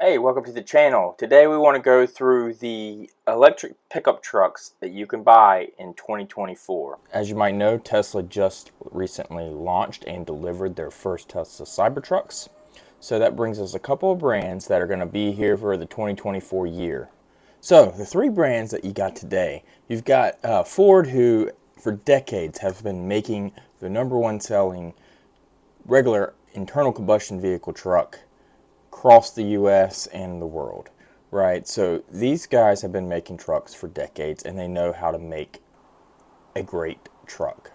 Hey, welcome to the channel. Today we want to go through the electric pickup trucks that you can buy in 2024. As you might know, Tesla just recently launched and delivered their first Tesla Cybertrucks. So that brings us a couple of brands that are going to be here for the 2024 year. So the three brands that you got today, you've got Ford, who for decades have been making the #1 selling regular internal combustion vehicle truck across the US and the world, right? So these guys have been making trucks for decades and they know how to make a great truck.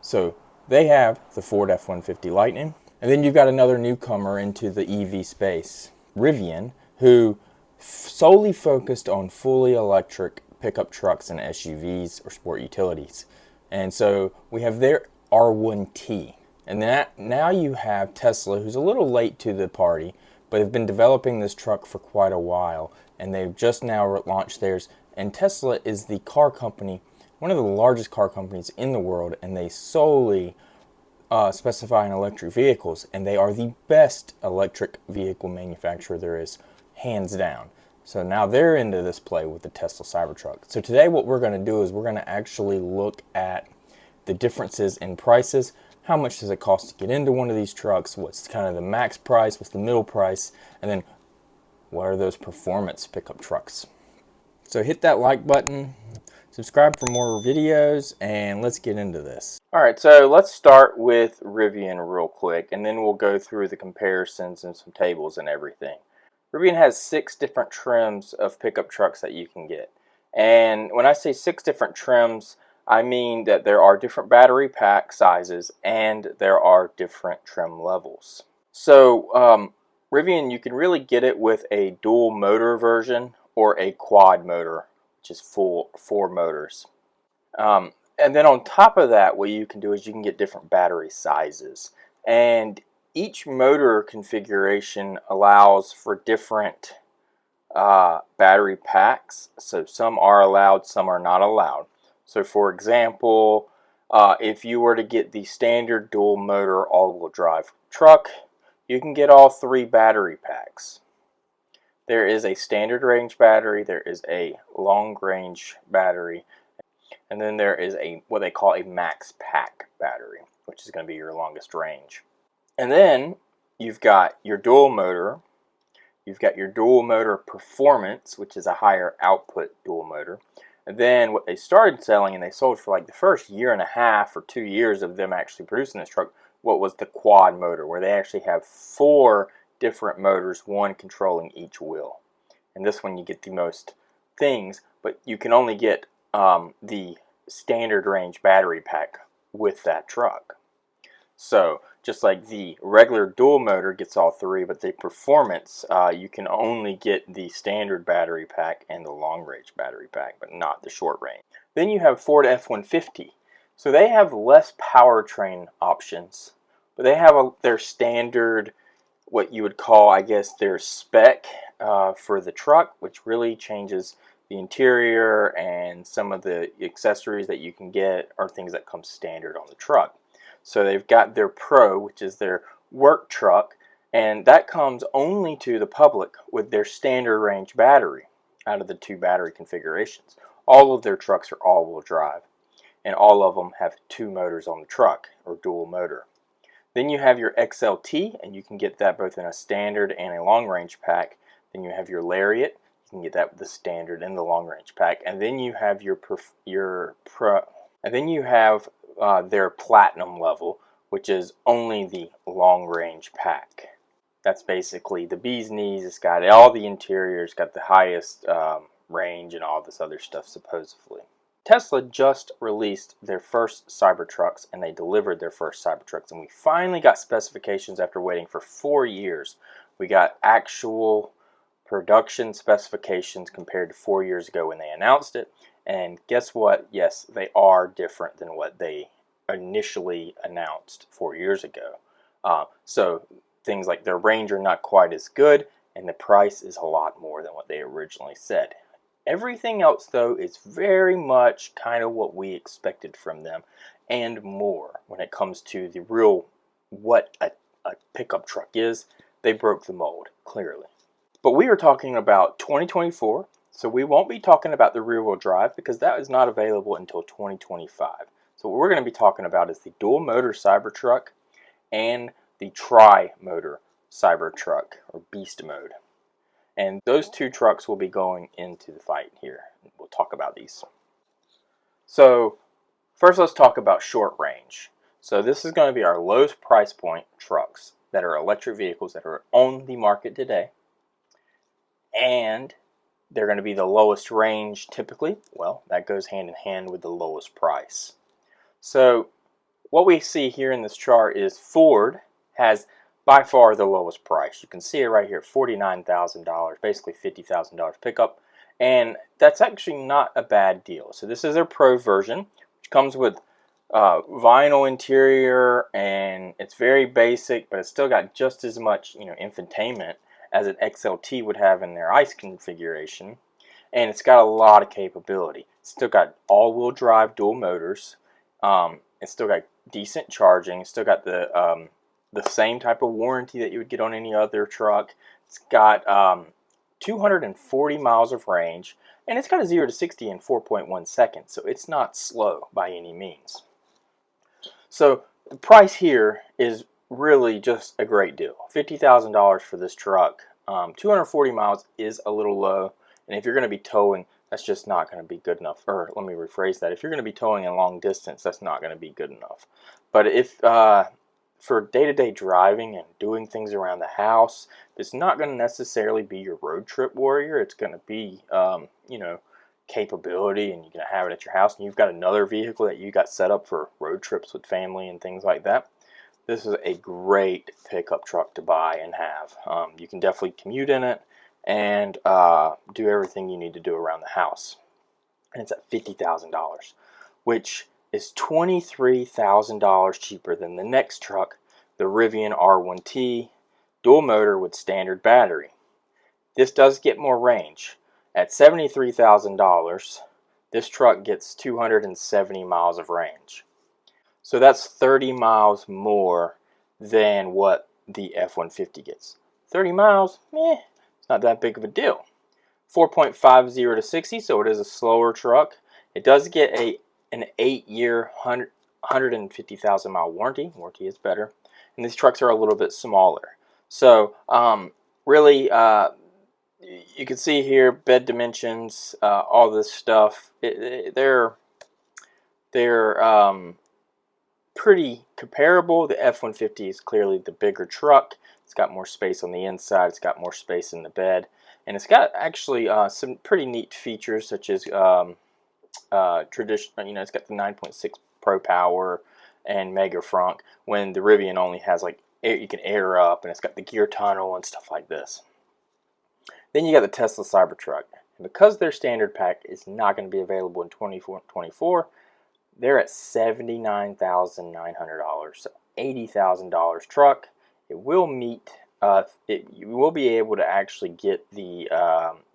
So they have the Ford F-150 Lightning, and then you've got another newcomer into the EV space, Rivian, who solely focused on fully electric pickup trucks and SUVs or sport utilities. And so we have their R1T. And now you have Tesla, who's a little late to the party, but have been developing this truck for quite a while, and they've just now launched theirs. And Tesla is the car company, one of the largest car companies in the world, and they solely specify in electric vehicles, and they are the best electric vehicle manufacturer there is, hands down. So now they're into this play with the Tesla Cybertruck. So today what we're going to do is we're going to actually look at the differences in prices. How much does it cost to get into one of these trucks? What's kind of the max price? What's the middle price? And then what are those performance pickup trucks? So hit that like button, subscribe for more videos, and let's get into this. Alright, so let's start with Rivian real quick, and then we'll go through the comparisons and some tables and everything. Rivian has 6 different trims of pickup trucks that you can get. And when I say 6 different trims, I mean that there are different battery pack sizes and there are different trim levels. So Rivian, you can really get it with a dual motor version or a quad motor, which is full 4 motors. And then on top of that, what you can do is you can get different battery sizes. And each motor configuration allows for different battery packs. So some are allowed, some are not allowed. So for example, if you were to get the standard dual motor all-wheel drive truck, you can get all 3 battery packs. There is a standard range battery, there is a long range battery, and then there is a what they call a max pack battery, which is going to be your longest range. And then you've got your dual motor, you've got your dual motor performance, which is a higher output dual motor. And then what they started selling, and they sold for like the first 1.5 or 2 years of them actually producing this truck, what was the quad motor, where they actually have 4 different motors, one controlling each wheel. And this one you get the most things, but you can only get the standard range battery pack with that truck. So just like the regular dual motor gets all 3, but the performance, you can only get the standard battery pack and the long range battery pack, but not the short range. Then you have Ford F-150. So they have less powertrain options, but they have their standard, what you would call, I guess, their spec for the truck, which really changes the interior, and some of the accessories that you can get are things that come standard on the truck. So they've got their Pro, which is their work truck, and that comes only to the public with their standard range battery out of the 2 battery configurations. All of their trucks are all-wheel drive, and all of them have 2 motors on the truck, or dual motor. Then you have your XLT, and you can get that both in a standard and a long range pack. Then you have your Lariat, you can get that with the standard and the long range pack. And then you have your Pro, and then you have their Platinum level, which is only the long range pack. That's basically the bee's knees. It's got all the interiors, got the highest range and all this other stuff supposedly. Tesla just released their first Cybertrucks, and they delivered their first Cybertrucks, and we finally got specifications after waiting for 4 years. We got actual production specifications compared to 4 years ago when they announced it. And guess what? Yes, they are different than what they initially announced 4 years ago. So things like their range are not quite as good, and the price is a lot more than what they originally said. Everything else, though, is very much kind of what we expected from them, and more when it comes to the real what a pickup truck is. They broke the mold, clearly. But we are talking about 2024, so we won't be talking about the rear-wheel drive because that is not available until 2025. So what we're going to be talking about is the dual-motor Cybertruck and the tri-motor Cybertruck, or Beast Mode. And those two trucks will be going into the fight here. We'll talk about these. So first let's talk about short range. So this is going to be our lowest price point trucks that are electric vehicles that are on the market today. And they're going to be the lowest range typically. Well, that goes hand in hand with the lowest price. So what we see here in this chart is Ford has by far the lowest price. You can see it right here, $49,000, basically $50,000 pickup. And that's actually not a bad deal. So this is their Pro version, which comes with vinyl interior, and it's very basic, but it's still got just as much, infotainment as an XLT would have in their ICE configuration, and it's got a lot of capability. It's still got all-wheel drive dual motors. It's still got decent charging. It's still got the same type of warranty that you would get on any other truck. It's got 240 miles of range, and it's got a 0 to 60 in 4.1 seconds, so it's not slow by any means. So the price here is really just a great deal. $50,000 for this truck. 240 miles is a little low, and if you're going to be towing, that's just not going to be good enough. Or let me rephrase that. If you're going to be towing in long distance, that's not going to be good enough. But if for day-to-day driving and doing things around the house, it's not going to necessarily be your road trip warrior. It's going to be, capability, and you're going to have it at your house, and you've got another vehicle that you got set up for road trips with family and things like that. This is a great pickup truck to buy and have. You can definitely commute in it and do everything you need to do around the house. And it's at $50,000, which is $23,000 cheaper than the next truck, the Rivian R1T, dual motor with standard battery. This does get more range. At $73,000, this truck gets 270 miles of range. So that's 30 miles more than what the F-150 gets. 30 miles, it's not that big of a deal. 4.50 to 60, so it is a slower truck. It does get an 8-year, 150,000 mile warranty. Warranty is better. And these trucks are a little bit smaller. So really, you can see here bed dimensions, all this stuff. They're pretty comparable. The F-150 is clearly the bigger truck. It's got more space on the inside. It's got more space in the bed, and it's got actually some pretty neat features such as traditional. It's got the 9.6 Pro Power and Mega Frunk, when the Rivian only has like air, you can air up, and it's got the gear tunnel and stuff like this. Then you got the Tesla Cybertruck, and because their standard pack is not going to be available in 2024, they're at $79,900, so $80,000 truck. It will meet. You will be able to actually get the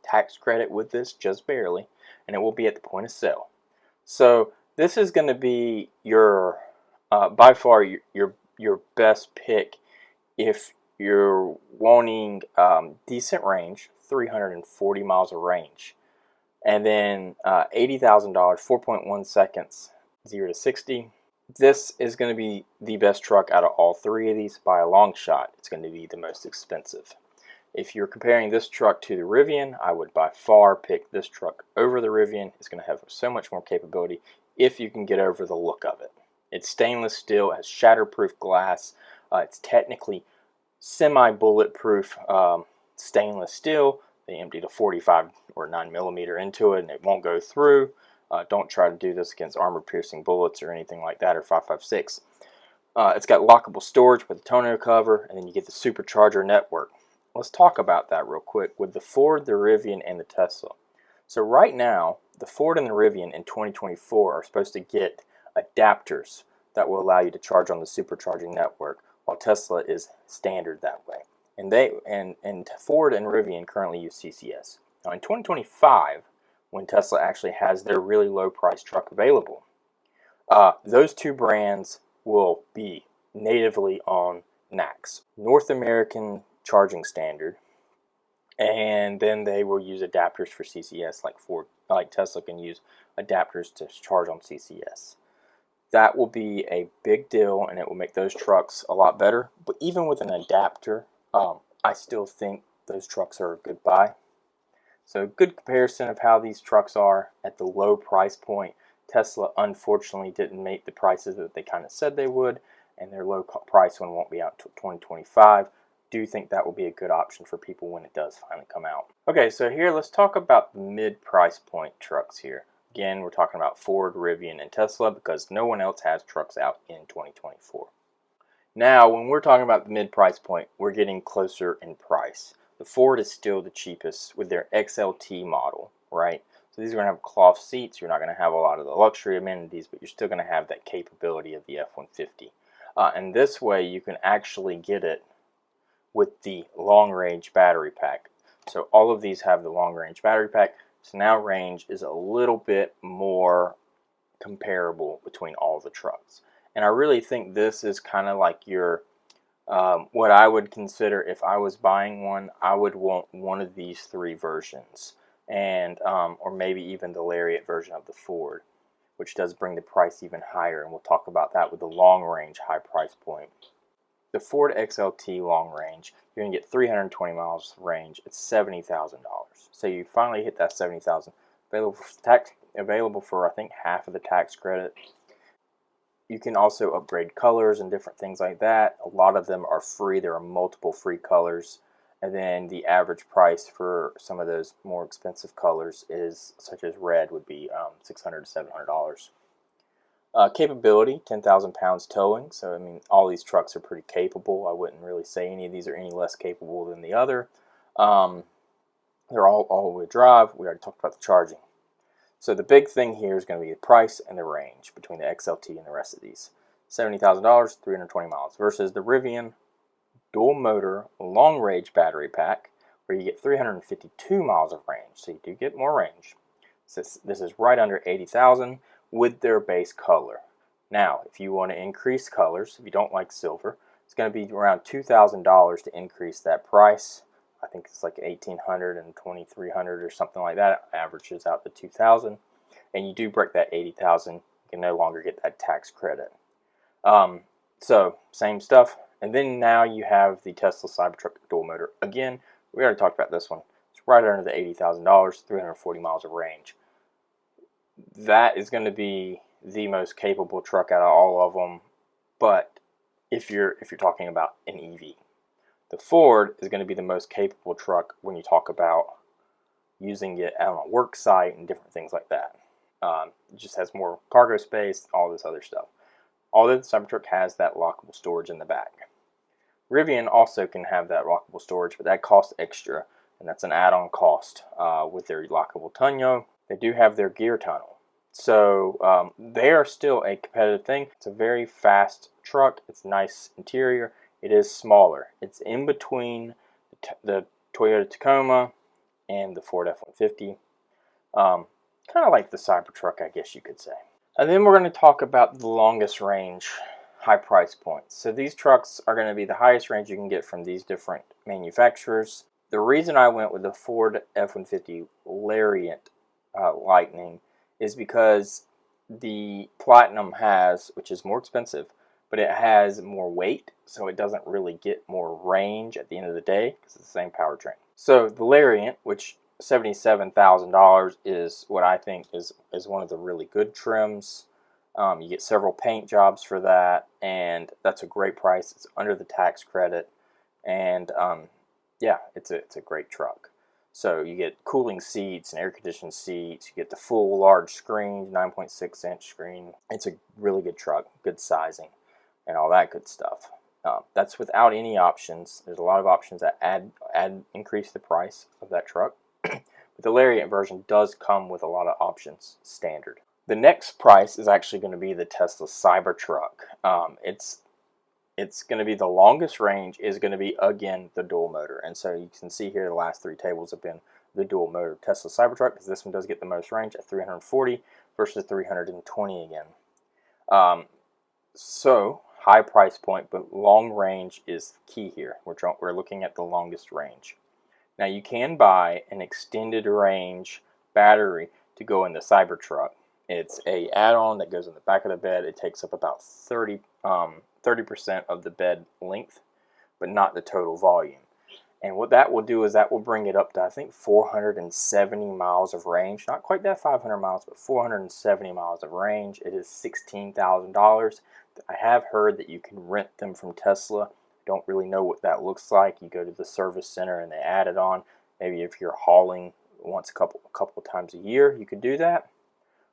tax credit with this, just barely, and it will be at the point of sale. So this is going to be your by far your best pick if you're wanting decent range, 340 miles of range, and then $80,000, 4.1 seconds, 0 to 60. This is going to be the best truck out of all three of these by a long shot. It's going to be the most expensive. If you're comparing this truck to the Rivian, I would by far pick this truck over the Rivian. It's going to have so much more capability if you can get over the look of it. It's stainless steel, it has shatterproof glass. It's technically semi-bulletproof stainless steel. They emptied a 45 or 9mm into it, and it won't go through. Don't try to do this against armor-piercing bullets or anything like that, or 5.56. It's got lockable storage with a tonneau cover, and then you get the supercharger network. Let's talk about that real quick with the Ford, the Rivian, and the Tesla. So right now, the Ford and the Rivian in 2024 are supposed to get adapters that will allow you to charge on the supercharging network, while Tesla is standard that way. And Ford and Rivian currently use CCS. Now in 2025, when Tesla actually has their really low price truck available, those two brands will be natively on NACS, North American Charging Standard, and then they will use adapters for CCS, like Tesla can use adapters to charge on CCS. That will be a big deal, and it will make those trucks a lot better. But even with an adapter, I still think those trucks are a good buy. So good comparison of how these trucks are at the low price point. Tesla unfortunately didn't make the prices that they kind of said they would, and their low price one won't be out until 2025. Do think that will be a good option for people when it does finally come out. Okay, so here let's talk about the mid-price point trucks here. Again, we're talking about Ford, Rivian, and Tesla because no one else has trucks out in 2024. Now, when we're talking about the mid-price point, we're getting closer in price. The Ford is still the cheapest with their XLT model, right? So these are going to have cloth seats. You're not going to have a lot of the luxury amenities, but you're still going to have that capability of the F-150. And this way, you can actually get it with the long-range battery pack. So all of these have the long-range battery pack. So now range is a little bit more comparable between all the trucks. And I really think this is kind of like your what I would consider if I was buying one. I would want one of these three versions, and or maybe even the Lariat version of the Ford, which does bring the price even higher. And we'll talk about that with the long-range high price point. The Ford XLT long range, you're going to get 320 miles range at $70,000. So you finally hit that $70,000. Available for I think half of the tax credit. You can also upgrade colors and different things like that. A lot of them are free. There are multiple free colors. And then the average price for some of those more expensive colors is, such as red, would be $600 to $700. Capability, 10,000 pounds towing. So, I mean, all these trucks are pretty capable. I wouldn't really say any of these are any less capable than the other. They're all all-wheel drive. We already talked about the charging. So the big thing here is going to be the price and the range between the XLT and the rest of these. $70,000, 320 miles versus the Rivian dual motor long range battery pack where you get 352 miles of range. So you do get more range. So this is right under 80,000 with their base color. Now, if you want to increase colors, if you don't like silver, it's going to be around $2,000 to increase that price. I think it's like $1,800 and $2,300 or something like that. It averages out to $2,000, and you do break that $80,000, you can no longer get that tax credit. So same stuff. And then now you have the Tesla Cybertruck dual motor. Again, we already talked about this one. It's right under the $80,000, 340 miles of range. That is going to be the most capable truck out of all of them. But if you're talking about an EV, the Ford is going to be the most capable truck when you talk about using it on a work site and different things like that. It just has more cargo space, all this other stuff. Although the Cybertruck has that lockable storage in the back. Rivian also can have that lockable storage, but that costs extra, and that's an add-on cost with their lockable tonneau. They do have their gear tunnel. So they are still a competitive thing. It's a very fast truck. It's nice interior. It is smaller. It's in between the Toyota Tacoma and the Ford F-150. Kind of like the Cybertruck, I guess you could say. And then we're going to talk about the longest range high price points. So these trucks are going to be the highest range you can get from these different manufacturers. The reason I went with the Ford F-150 Lariat Lightning is because the Platinum has, which is more expensive, but it has more weight, so it doesn't really get more range at the end of the day because it's the same powertrain. So the Lariat, which $77,000 is what I think is one of the really good trims. You get several paint jobs for that, and that's a great price. It's under the tax credit, and yeah, it's a great truck. So you get cooling seats and air-conditioned seats. You get the full large screen, 9.6-inch screen. It's a really good truck, good sizing, and all that good stuff. That's without any options. There's a lot of options that increase the price of that truck. But the Lariat version does come with a lot of options standard. The next price is actually going to be the Tesla Cybertruck. It's going to be the longest range, is going to be, again, the dual motor. And so you can see here the last three tables have been the dual motor Tesla Cybertruck, because this one does get the most range at 340 versus 320 again. So high price point, but long range is key here. We're looking at the longest range. Now you can buy an extended range battery to go in the Cybertruck. It's a add-on that goes in the back of the bed. It takes up about 30% of the bed length, but not the total volume. And what that will do is that will bring it up to, I think, 470 miles of range. Not quite that 500 miles, but 470 miles of range. It is $16,000. I have heard that you can rent them from Tesla. Don't really know what that looks like. You go to the service center and they add it on. Maybe if you're hauling once a couple times a year, you could do that.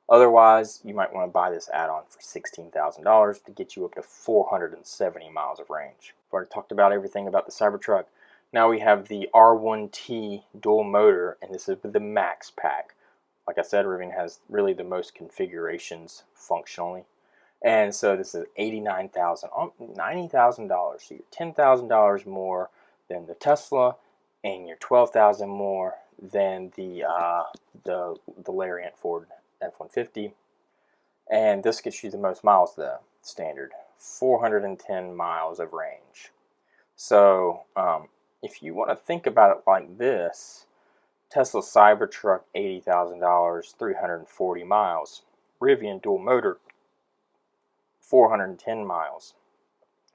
Otherwise, you might want to buy this add-on for $16,000 to get you up to 470 miles of range. I've already talked about everything about the Cybertruck. Now we have the R1T dual motor, and this is the Max pack. Like I said, Rivian has really the most configurations functionally. And so this is $89,000, $90,000. So you're $10,000 more than the Tesla, and you're $12,000 more than the Lariat Ford F-150. And this gets you the most miles, the standard 410 miles of range. So if you want to think about it like this, Tesla Cybertruck, $80,000, 340 miles. Rivian dual motor, 410 miles.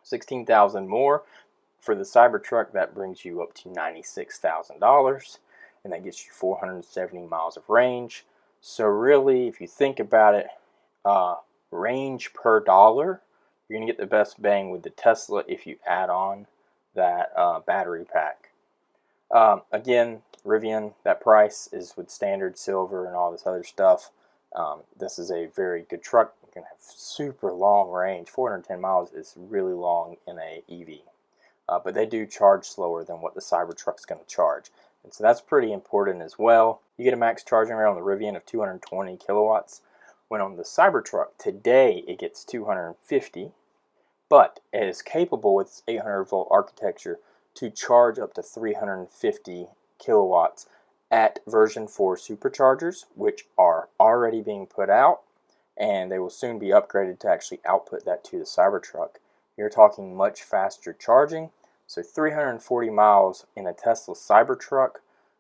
16,000 more for the Cybertruck. That brings you up to $96,000, and that gets you 470 miles of range. So really, if you think about it, range per dollar, you're going to get the best bang with the Tesla if you add on that battery pack. Again, Rivian, that price is with standard silver and all this other stuff. This is a very good truck. You can have super long range. 410 miles is really long in a EV. But they do charge slower than what the Cybertruck's going to charge. And so that's pretty important as well. You get a max charging rate on the Rivian of 220 kilowatts. When on the Cybertruck today, it gets 250. But it is capable with its 800 volt architecture to charge up to 350 kilowatts at version 4 superchargers, which are already being put out, and they will soon be upgraded to actually output that to the Cybertruck. You're talking much faster charging. So 340 miles in a Tesla Cybertruck,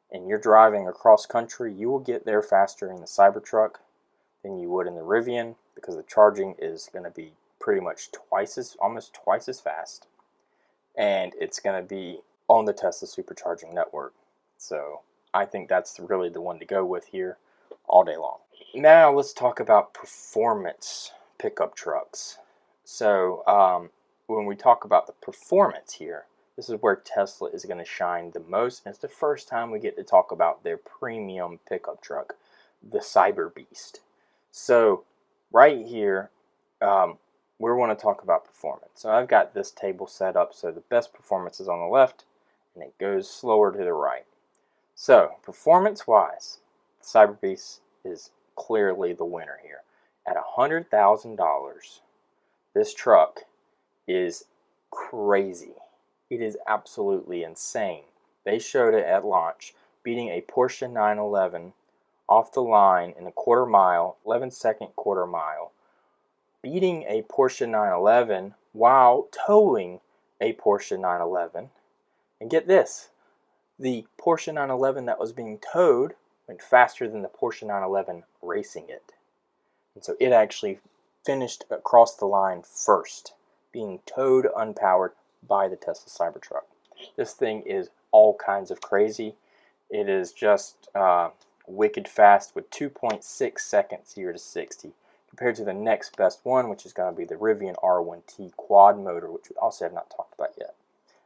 and you're driving across country, you will get there faster in the Cybertruck than you would in the Rivian, because the charging is going to be pretty much almost twice as fast, and it's going to be on the Tesla supercharging network. So I think that's really the one to go with here all day long. Now let's talk about performance pickup trucks. So when we talk about the performance here, this is where Tesla is going to shine the most, and it's the first time we get to talk about their premium pickup truck, the Cyber Beast. So right here, we want to talk about performance. So I've got this table set up so the best performance is on the left, and it goes slower to the right. So performance-wise, the Cyber Beast is clearly the winner here. At $100,000, this truck is crazy. It is absolutely insane. They showed it at launch, beating a Porsche 911 off the line in a quarter mile, 11-second quarter mile, beating a Porsche 911 while towing a Porsche 911. And get this, the Porsche 911 that was being towed went faster than the Porsche 911 racing it. And so it actually finished across the line first, being towed unpowered by the Tesla Cybertruck. This thing is all kinds of crazy. It is just wicked fast with 2.6 seconds 0 to 60, compared to the next best one, which is going to be the Rivian R1T quad motor, which we also have not talked about yet.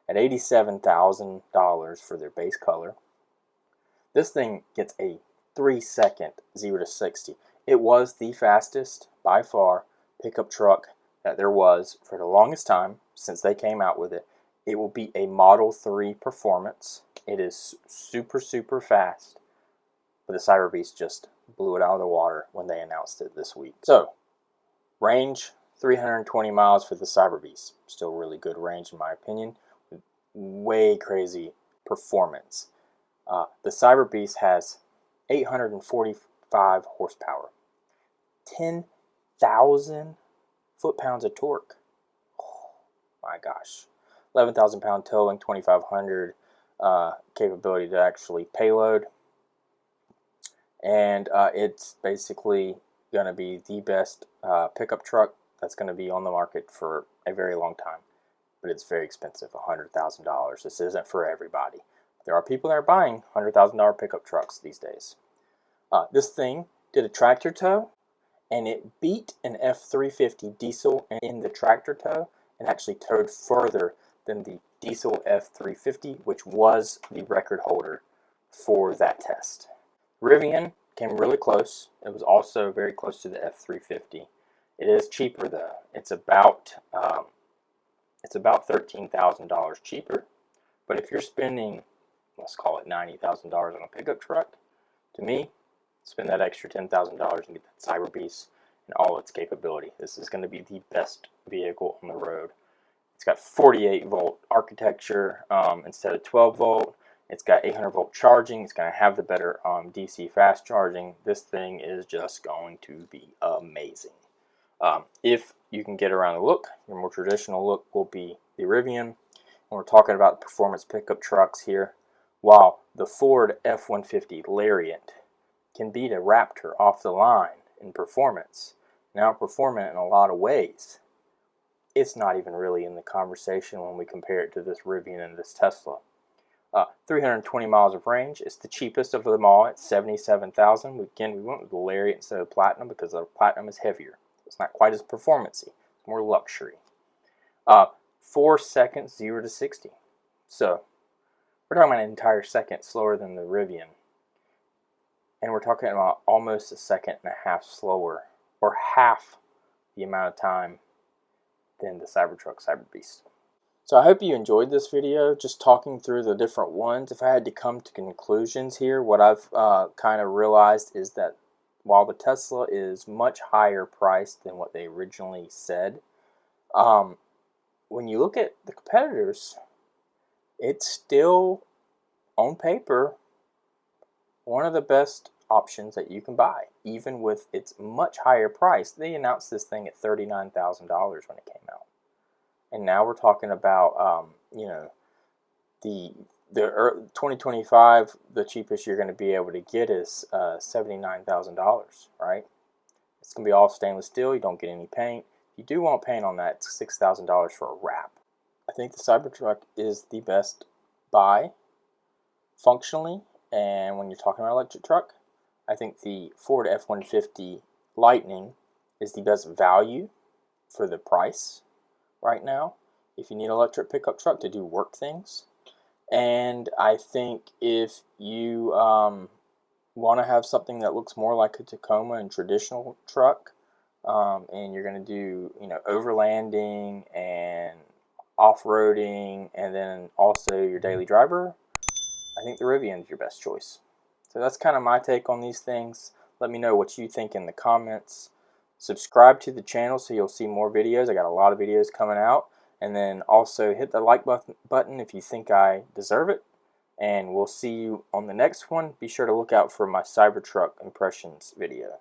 At $87,000 for their base color, this thing gets a 3-second 0 to 60. It was the fastest, by far, pickup truck that there was for the longest time since they came out with it. It will be a Model 3 performance. It is super, super fast. But the Cyber Beast just blew it out of the water when they announced it this week. So, range, 320 miles for the Cyber Beast. Still really good range in my opinion. Way crazy performance. The Cyber Beast has 845 horsepower. 10,000 foot-pounds of torque. Oh my gosh. 11,000 pound towing, 2,500 capability to actually payload, and it's basically going to be the best pickup truck that's going to be on the market for a very long time. But it's very expensive, $100,000. This isn't for everybody. There are people that are buying $100,000 pickup trucks these days. This thing did a tractor tow, and it beat an F350 diesel in the tractor tow, and actually towed further than the diesel F350, which was the record holder for that test. Rivian came really close. It was also very close to the F350. It is cheaper though. It's about $13,000 cheaper. But if you're spending, let's call it $90,000 on a pickup truck, to me, spend that extra $10,000 and get that Cyber Beast and all its capability. This is going to be the best vehicle on the road. It's got 48 volt architecture instead of 12 volt. It's got 800 volt charging. It's going to have the better DC fast charging. This thing is just going to be amazing. If you can get around the look, your more traditional look will be the Rivian. And we're talking about performance pickup trucks here. While the Ford F-150 Lariat can beat a Raptor off the line in performance, now performant in a lot of ways, it's not even really in the conversation when we compare it to this Rivian and this Tesla. 320 miles of range. It's the cheapest of them all at $77,000. Again, we went with the Lariat instead of Platinum because the Platinum is heavier. It's not quite as performancy. It's more luxury. 4 seconds 0 to 60. So we're talking about an entire second slower than the Rivian, and we're talking about almost a second and a half slower, or half the amount of time than the Cybertruck Cyber Beast. So I hope you enjoyed this video, just talking through the different ones. If I had to come to conclusions here, what I've kind of realized is that while the Tesla is much higher priced than what they originally said, when you look at the competitors, it's still, on paper, one of the best options that you can buy, even with its much higher price. They announced this thing at $39,000 when it came out. And now we're talking about, the 2025, the cheapest you're going to be able to get is $79,000, right? It's going to be all stainless steel. You don't get any paint. If you do want paint on that, it's $6,000 for a wrap. I think the Cybertruck is the best buy functionally, and when you're talking about electric truck, I think the Ford F-150 Lightning is the best value for the price right now if you need an electric pickup truck to do work things. And I think if you want to have something that looks more like a Tacoma and traditional truck, and you're going to do overlanding and off-roading, and then also your daily driver, I think the Rivian is your best choice. So that's kind of my take on these things. Let me know what you think in the comments. Subscribe to the channel so you'll see more videos. I got a lot of videos coming out. And then also hit the like button if you think I deserve it. And we'll see you on the next one. Be sure to look out for my Cybertruck impressions video.